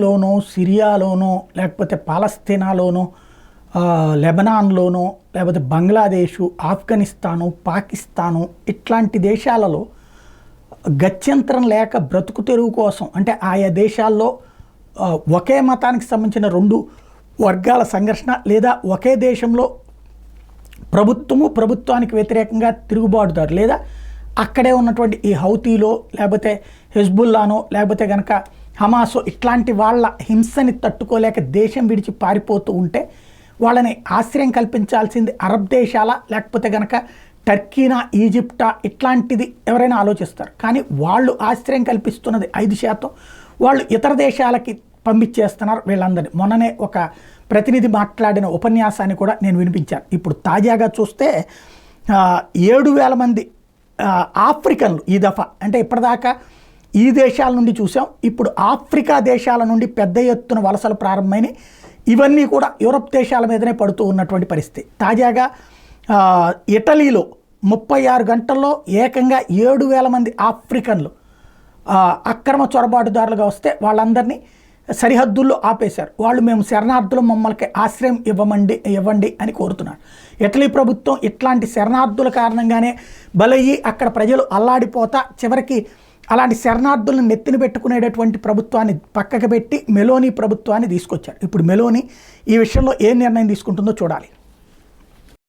ఉక్రెయిన్లోనో, సిరియాలోనో, లేకపోతే పాలస్తీనాలోనో, లెబనాన్లోనో, లేకపోతే బంగ్లాదేశు, ఆఫ్ఘనిస్తాను, పాకిస్తాను ఇట్లాంటి దేశాలలో గత్యంతరం లేక బ్రతుకు తెరువు కోసం అంటే ఆయా దేశాల్లో ఒకే మతానికి సంబంధించిన రెండు వర్గాల సంఘర్షణ లేదా ఒకే దేశంలో ప్రభుత్వానికి వ్యతిరేకంగా తిరుగుబాటుదారు లేదా అక్కడే ఉన్నటువంటి ఈ హౌతీలో లేకపోతే హెజ్బుల్లానో లేకపోతే కనుక హమాసో ఇట్లాంటి వాళ్ళ హింసని తట్టుకోలేక దేశం విడిచి పారిపోతూ ఉంటే వాళ్ళని ఆశ్రయం కల్పించాల్సింది అరబ్ దేశాల లేకపోతే కనుక టర్కీనా, ఈజిప్టా ఇట్లాంటిది ఎవరైనా ఆలోచిస్తారు. కానీ వాళ్ళు ఆశ్రయం కల్పిస్తున్నది 5%, వాళ్ళు ఇతర దేశాలకి పంపించేస్తున్నారు వీళ్ళందరినీ. మొన్ననే ఒక ప్రతినిధి మాట్లాడిన ఉపన్యాసాన్ని కూడా నేను వినిపించాను. ఇప్పుడు తాజాగా చూస్తే 7,000 మంది ఆఫ్రికన్లు ఈ దఫా, అంటే ఇప్పటిదాకా ఈ దేశాల నుండి చూసాం, ఇప్పుడు ఆఫ్రికా దేశాల నుండి పెద్ద ఎత్తున వలసలు ప్రారంభమైనవి. ఇవన్నీ కూడా యూరప్ దేశాల మీదనే పడుతూ ఉన్నటువంటి పరిస్థితి. తాజాగా ఇటలీలో 36 గంటల్లో ఏకంగా 7,000 మంది ఆఫ్రికన్లు అక్రమ చొరబాటుదారులుగా వస్తే వాళ్ళందరినీ సరిహద్దుల్లో ఆపేశారు. వాళ్ళు మేము శరణార్థులు, మమ్మల్ని ఆశ్రయం ఇవ్వండి అని కోరుతున్నారు. ఇటలీ ప్రభుత్వం ఇట్లాంటి శరణార్థుల కారణంగానే బలయ్యి అక్కడ ప్రజలు అల్లాడిపోతా చివరికి అలాంటి శరణార్థులను నెత్తిన పెట్టుకునేటటువంటి ప్రభుత్వాన్ని పక్కకు పెట్టి మెలోనీ ప్రభుత్వాన్ని తీసుకొచ్చారు. ఇప్పుడు మెలోనీ ఈ విషయంలో ఏ నిర్ణయం తీసుకుంటుందో చూడాలి.